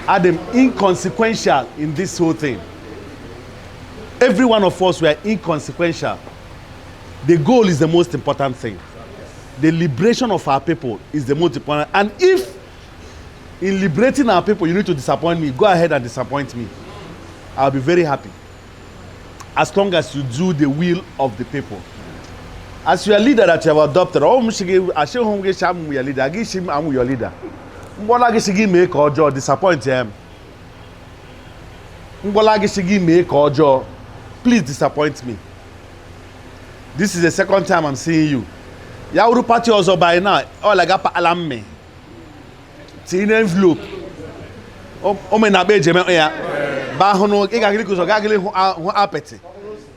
are them inconsequential in this whole thing. Every one of us were inconsequential. The goal is the most important thing. The liberation of our people is the most important. And if in liberating our people you need to disappoint me, go ahead and disappoint me. I'll be very happy. As long as you do the will of the people. As your leader that you have adopted, oh, I'm your leader. I'm your leader. Make or disappoint him. Make or please disappoint me. This is the second time I'm seeing you. Yauru party also by now. All I got alarm me. See in envelope. Oh, me na be jeme ya. Ba hono igagili kuzo gagili ho apeti.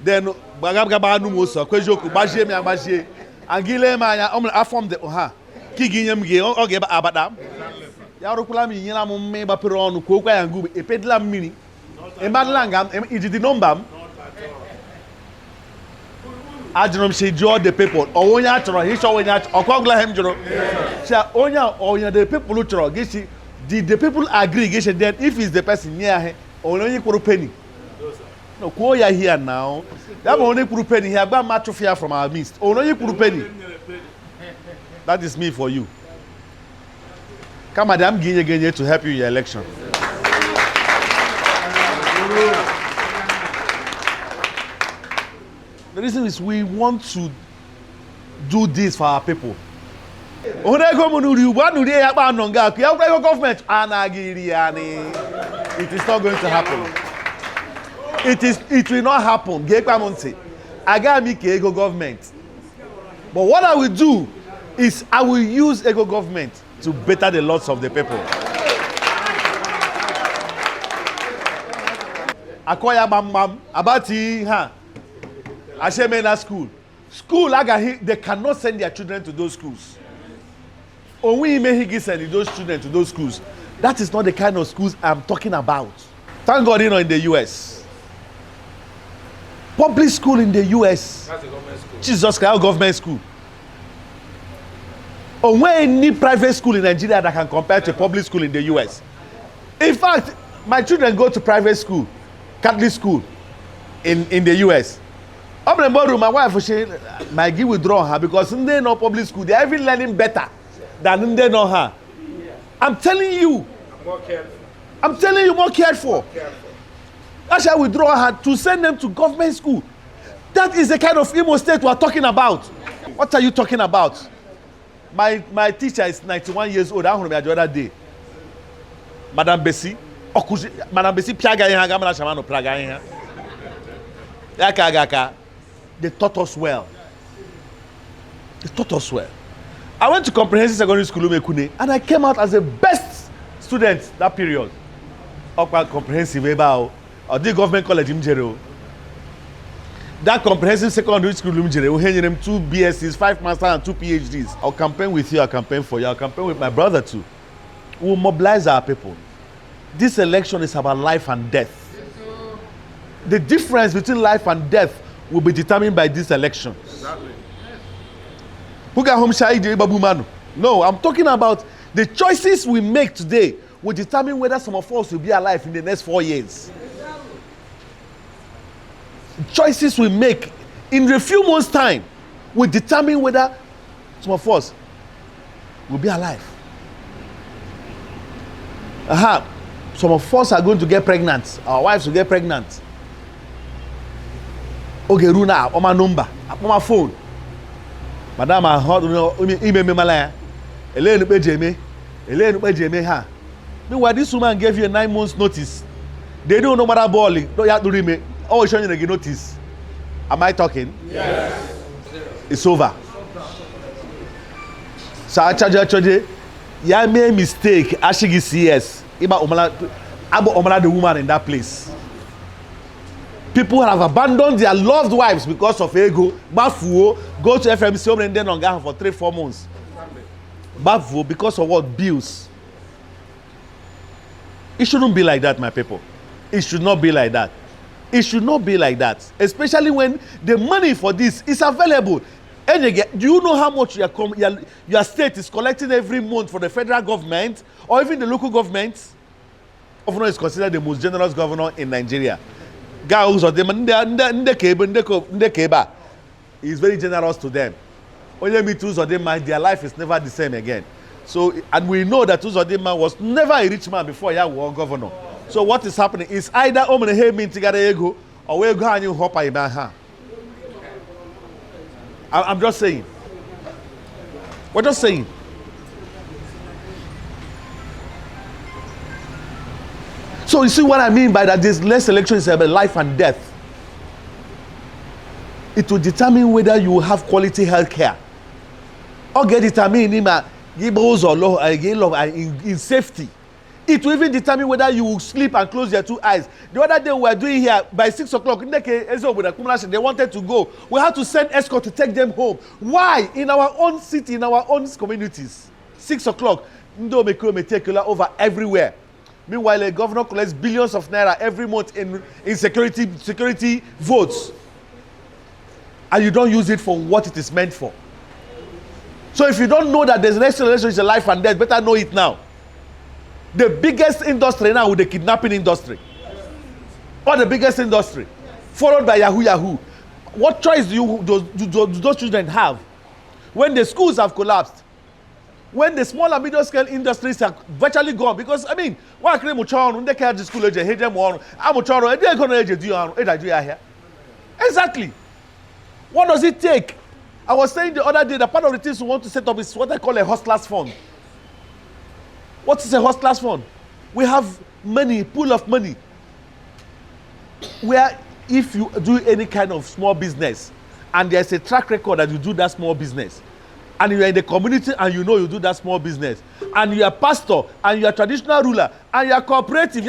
Then bagaba nu mo so kwejoku baje me agbaje. Angile ma ya form the ha. Kiginyem ge o ge abadam. Yauru kula mi nyina mo me ba pero onu ko kwa yangu e pedla mini. E madlanga e di number. Ajunom she draw the people. Onya tro he show onya okogla hem juro. She onya the people who tro gishi did the people agree gishi then if is the person near he only kuru penny. No ko ya here now. That only kuru penny here gba matofia from our midst. Only kuru penny. That is me for you. Come madam ginye to help you in your election. The reason is we want to do this for our people. It is not going to happen. It will not happen. I got me ego government. But what I will do is I will use ego government to better the lots of the people. Akoya bam abati ha. Ashemena school. They cannot send their children to those schools. Only Mehigi send those children to those schools. That is not the kind of schools I'm talking about. Thank God, in the US. Public school in the US. That's a government school. Jesus Christ, government school. Or any private school in Nigeria that can compare to public school in the US. In fact, my children go to private school, Catholic school in the US. My wife might withdraw her because they know public school. They are even learning better than they know her. I'm telling you. I'm telling you, more cared for. I shall withdraw her to send them to government school. That is the kind of Imo state we are talking about. What are you talking about? My teacher is 91 years old. I want to be the other day. Madam Bessie. Madam Bessie Piaga Gamana Shamano Praga. Yaka. They taught us well. I went to comprehensive secondary school Umekune and I came out as the best student that period. Upper comprehensive or the government college Imjero. That comprehensive secondary school Imjero, we had them 2 BScs, 5 masters and 2 PhDs. I'll campaign with you, I'll campaign for you, I'll campaign with my brother too. We'll mobilize our people. This election is about life and death. The difference between life and death will be determined by this election. Exactly. No, I'm talking about the choices we make today will determine whether some of us will be alive in the next 4 years. Choices we make in a few months' time will determine whether some of us will be alive. Some of us are going to get pregnant. Our wives will get pregnant. Okay, Runa, on my number, on my phone. Madam, I heard email me malaya. Elaine Ejeme ha. Meanwhile, this woman gave you a 9 months notice. They don't know what I'm balling. Don't you have to read me. Oh, showing you notice. Am I talking? Yes. It's over. So I charge. Ya made mistake. Ashigi CS. Omala the woman in that place. People have abandoned their loved wives because of ego. Bafuo, go to FMC and then on Gaha for 3-4 months. Bafuo, because of what? Bills. It shouldn't be like that, my people. It should not be like that. It should not be like that. Especially when the money for this is available. And again, do you know how much your state is collecting every month for the federal government or even the local government? Governor is considered the most generous governor in Nigeria. Guy who's on the is very generous to them. Only me too, their life is never the same again. So, and we know that Uzodinma was never a rich man before he was governor. So what is happening is either Omene Hemin Tigare Ego or we go and you hop Ibaha. I'm just saying. We're just saying. So you see what I mean by that this next election is about life and death. It will determine whether you will have quality health care. Or get determined in safety. It will even determine whether you will sleep and close your two eyes. The other day we were doing here by 6 o'clock. They wanted to go. We had to send escort to take them home. Why? In our own city, in our own communities. 6 o'clock. Over everywhere. Meanwhile, the governor collects billions of naira every month in security votes. And you don't use it for what it is meant for. So if you don't know that there's next election is a life and death, better know it now. The biggest industry now is the kidnapping industry. Or the biggest industry. Followed by Yahoo. What choice do those children have? When the schools have collapsed, when the small and medium scale industries are virtually gone, because I mean, why can't they care the school age, hate them on, exactly. What does it take? I was saying the other day that part of the things we want to set up is what I call a hustlers fund. What is a hustlers fund? We have money, pool of money, where if you do any kind of small business and there's a track record that you do that small business, and you are in the community and you know you do that small business, and you are pastor and you are traditional ruler and you are cooperative,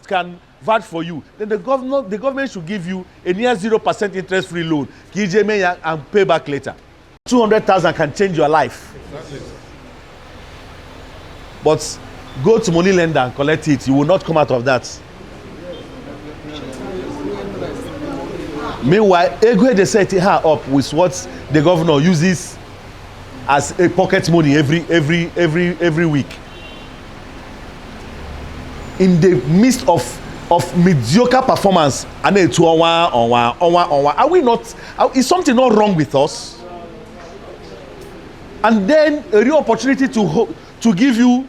can vouch for you, then the government should give you a near 0% interest free loan and pay back later. 200,000 can change your life. Exactly. But go to money lender and collect it, you will not come out of that. Meanwhile, Ego they set her up with what the governor uses as a pocket money every week. In the midst of mediocre performance, and are we not? Is something not wrong with us? And then a real opportunity to give you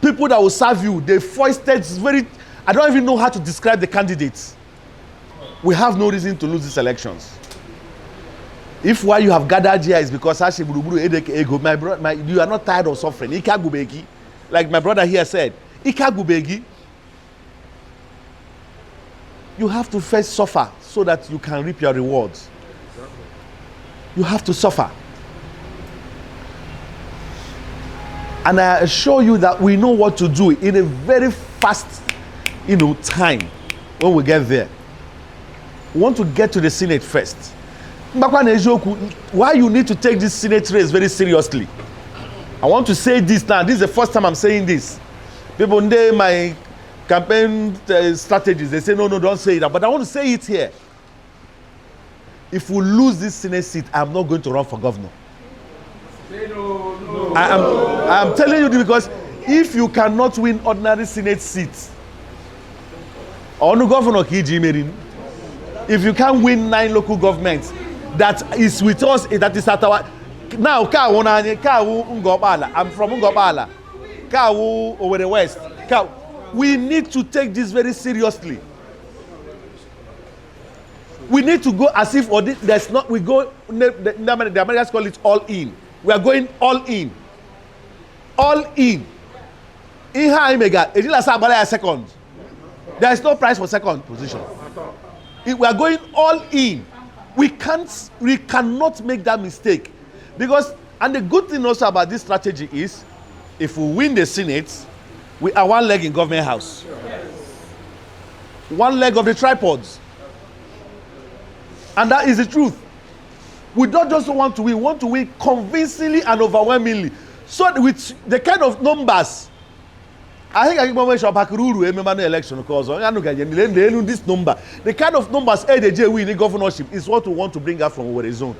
people that will serve you. They foisted very. I don't even know how to describe the candidates. We have no reason to lose these elections. If why you have gathered here is because Mazi GburuGburu, my brother, you are not tired of suffering. Like my brother here said, you have to first suffer so that you can reap your rewards. You have to suffer. And I assure you that we know what to do in a very fast, time when we get there. We want to get to the Senate first. Why you need to take this Senate race very seriously? I want to say this now. This is the first time I'm saying this. People in my campaign strategies, they say, no, don't say that. But I want to say it here. If we lose this Senate seat, I'm not going to run for governor. No. I'm telling you this because if you cannot win ordinary Senate seats, if you can't win 9 local governments that is with us, that is at our now, I'm from Ngobala, Owerri West. We need to take this very seriously. We need to go as if there's not. We go. The Americans call it all in. We are going all in. All in. In high mega, it is a second. There is no price for second position. We are going all in. We cannot make that mistake. Because, and the good thing also about this strategy is, if we win the Senate, we are one leg in government house. One leg of the tripods. And that is the truth. We don't just want to win, we want to win convincingly and overwhelmingly. So with the kind of numbers, I think I can remember the election because this number, the kind of numbers ADJ win in governorship is what we want to bring out from Owerri zone.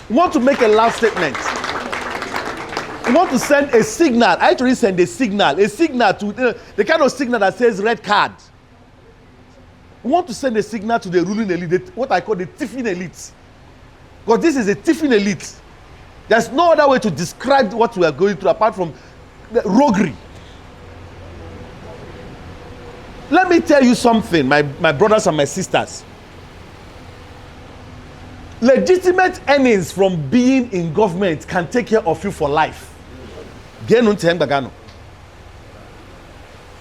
We want to make a loud statement. We want to send a signal. I actually send a signal to the kind of signal that says red card. We want to send a signal to the ruling elite, what I call the tiffin elite. Because this is a tiffin elite. There's no other way to describe what we are going through apart from the roguery. Let me tell you something, my brothers and my sisters. Legitimate earnings from being in government can take care of you for life.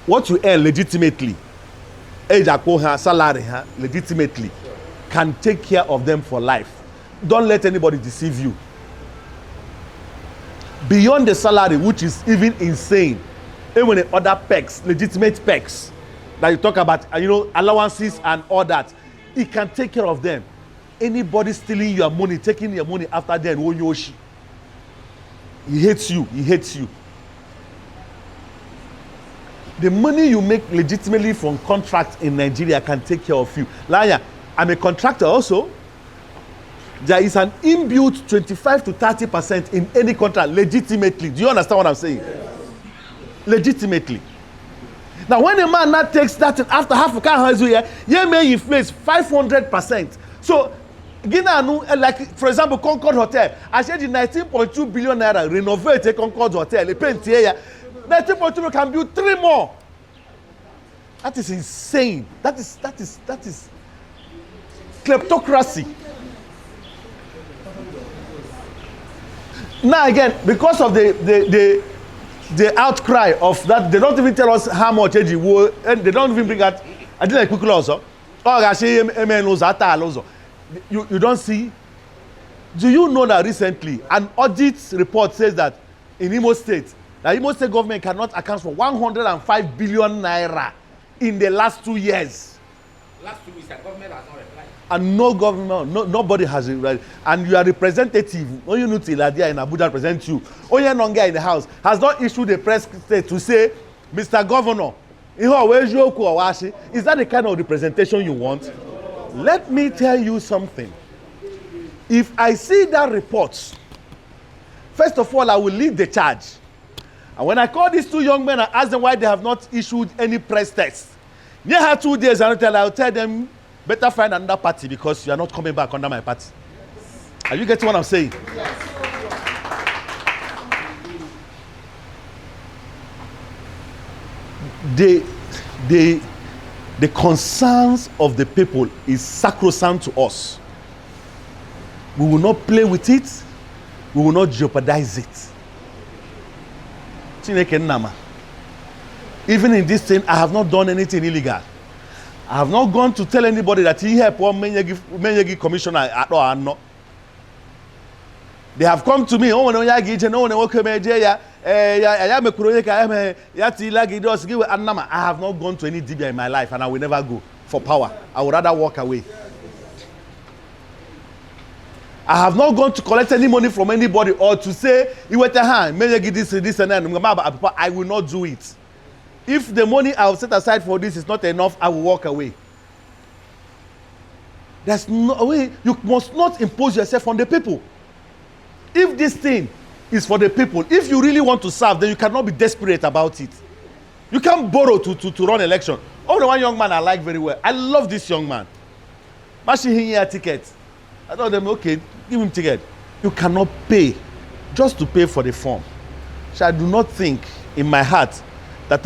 What you earn legitimately, salary legitimately, can take care of them for life. Don't let anybody deceive you. Beyond the salary, which is even insane, even the other perks, legitimate perks that you talk about, allowances and all that, it can take care of them. Anybody stealing your money, taking your money after them, he hates you. He hates you. The money you make legitimately from contracts in Nigeria can take care of you. Liar, I'm a contractor also. There is an inbuilt 25 to 30% in any contract legitimately. Do you understand what I'm saying? Yes. Legitimately. Now, when a man now takes that after half a car has here, he may inflate 500%. So, like for example, Concord Hotel, I said the 19.2 billion naira renovate a Concord Hotel. They paint here. 19.2 billion can build 3 more. That is insane. That is kleptocracy. Now again, because of the outcry of that, they don't even tell us how much and they don't even bring out. I did like quickly also. You don't see. Do you know that recently an audit report says that in Imo State, the Imo State government cannot account for 105 billion naira in the last 2 years. Last 2 weeks, the government has not replied. And no government, nobody has replied. And your representative, Oyunuti Ladia in Abuja represents you. Oyenonga in the house has not issued a press statement to say, Mr. Governor, is that the kind of representation you want? Let me tell you something. If I see that report, first of all, I will lead the charge. And when I call these 2 young men and ask them why they have not issued any press test, near her 2 days, I'll tell them, better find another party because you are not coming back under my party. Are you getting what I'm saying? Yes. The concerns of the people is sacrosanct to us. We will not play with it. We will not jeopardize it. Even in this thing, I have not done anything illegal. I have not gone to tell anybody that he helped one Menyegi commissioner at all. No. They have come to me. I have not gone to any DBA in my life, and I will never go for power. I would rather walk away. I have not gone to collect any money from anybody or to say, this and that. I will not do it. If the money I will set aside for this is not enough, I will walk away. There's no way. You must not impose yourself on the people. If this thing is for the people, if you really want to serve, then you cannot be desperate about it. You can't borrow to run election. Oh, the one young man I like very well. I love this young man. Mashi here ticket. I told them, okay, give him ticket. You cannot pay just to pay for the form. So I do not think in my heart that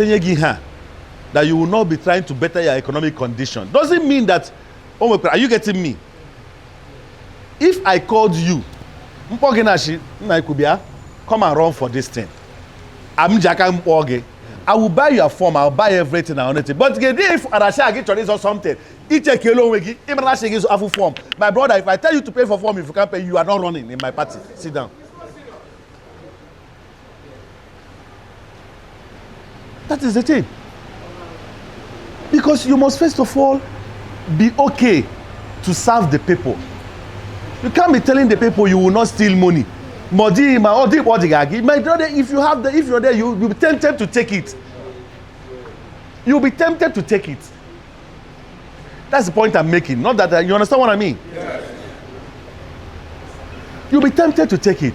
you will not be trying to better your economic condition. Doesn't mean that, oh my God, are you getting me? If I called you, come and run for this thing. I will buy your form, I'll buy everything on it. But if I get or something, form. My brother, if I tell you to pay for form, if you can't pay, you are not running in my party. Sit down. That is the thing. Because you must first of all be okay to serve the people. You can't be telling the people you will not steal money. My brother, if you're there, you'll be tempted to take it. You'll be tempted to take it. That's the point I'm making. Not that you understand what I mean. Yes. You'll be tempted to take it.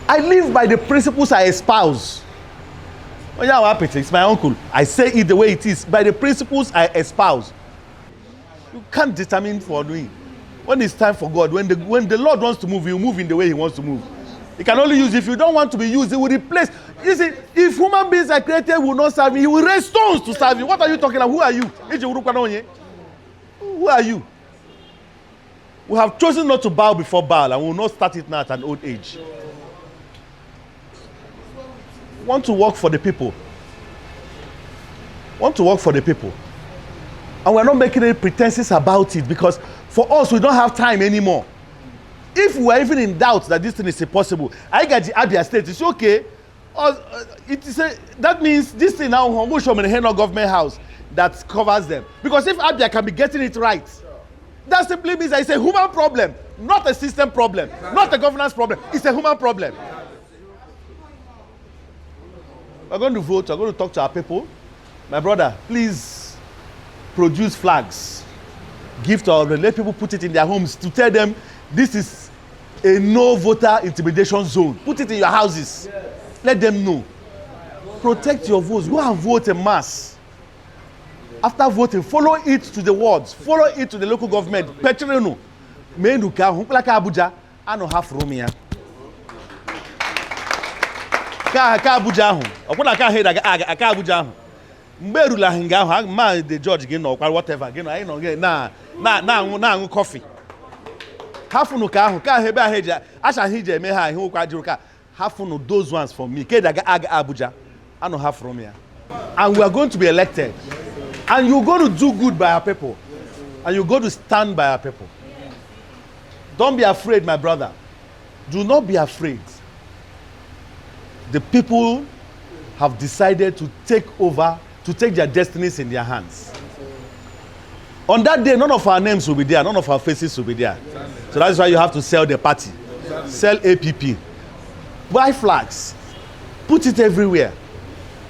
I live by the principles I espouse. Oh yeah, it's my uncle. I say it the way it is. By the principles I espouse. You can't determine for me. When it's time for God, when the Lord wants to move, He will move in the way He wants to move. He can only use, if you don't want to be used, He will replace. You see, if human beings are created will not serve me, He will raise stones to serve you. What are you talking about? Who are you? Who are you? We have chosen not to bow before Baal, and we will not start it now at an old age. Want to work for the people. Want to work for the people. And we're not making any pretenses about it, because for us, we don't have time anymore. If we are even in doubt that this thing is impossible, I get the Abia State, it's okay. That means this thing now, we show me the government house that covers them. Because if Abia can be getting it right, that simply means that it's a human problem, not a system problem, not a governance problem. It's a human problem. We're going to vote. We're going to talk to our people. My brother, please produce flags. Give to our, let people put it in their homes to tell them this is a no voter intimidation zone. Put it in your houses. Let them know. Protect your votes. Go and vote en masse. After voting, follow it to the wards. Follow it to the local government. Petreno. Menuka, Hunklaka Abuja, I don't have room here. Ka Abuja hu. Okuna ka head aka Abuja hu. Mberu la hinga hu, ma the judge again or whatever. Again, I know na coffee. Hafunu ka hu, ka hebe aheja. Asha hije me ha hu kwa jiruka. Hafunu those ones for me. Ke daga aga Abuja. I don't have room here. And we are going to be elected. And you're going to do good by our people. And you're going to stand by our people. Don't be afraid, my brother. Do not be afraid. The people have decided to take over, to take their destinies in their hands. On that day, none of our names will be there. None of our faces will be there. So that's why you have to sell the party. Sell APP. Buy flags. Put it everywhere.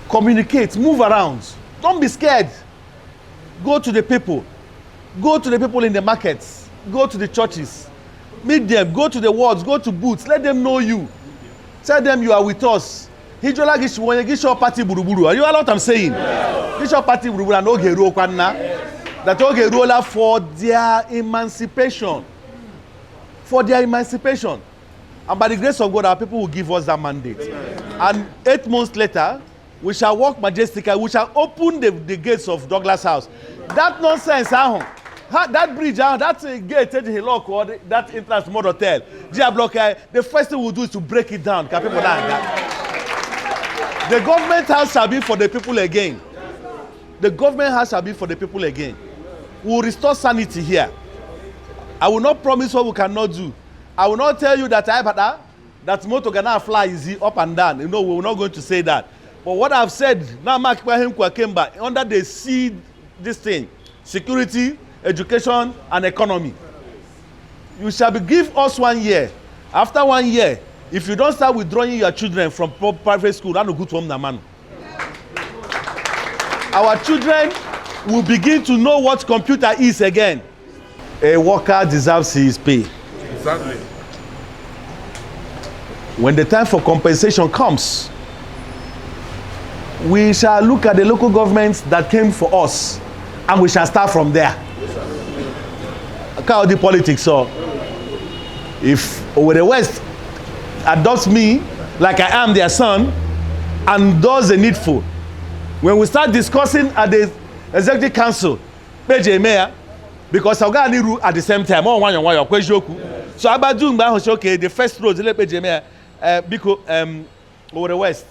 Communicate. Move around. Don't be scared. Go to the people. Go to the people in the markets. Go to the churches. Meet them. Go to the wards. Go to booths. Let them know you. Tell them you are with us. Hijola Gisho Party GburuGburu. Are you all what I'm saying? Gisho Party GburuGburu and Ogeru Kwana. That Ogeru for their emancipation. For their emancipation. And by the grace of God, our people will give us that mandate. And 8 months later, we shall walk majestically. We shall open the gates of Douglas House. That nonsense, that bridge, that gate, that entrance mod hotel, the first thing we'll do is to break it down. The government house shall be for the people again. The government house shall be for the people again. We will restore sanity here. I will not promise what we cannot do. I will not tell you that motor gonna fly easy up and down. You know, we're not going to say that. But what I've said, now Mark came back under the seed, this thing, security, education, and economy. You shall give us 1 year. After 1 year, if you don't start withdrawing your children from private school, that's no good from the man. Our children will begin to know what computer is again. A worker deserves his pay. Exactly. When the time for compensation comes, we shall look at the local governments that came for us, and we shall start from there. How the politics so if Owerri West adopts me like I am their son and does the needful, when we start discussing at the executive council, mayor, because I'll get at the same time, so about doing okay, the first road, mayor, because Owerri West.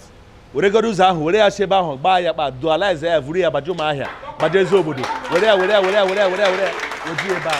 We go do that. We are sheba hon. Buy ya ba dualize ya. Vuri ya ba juma ahia. Ba jezo obodo. We are. We do ba.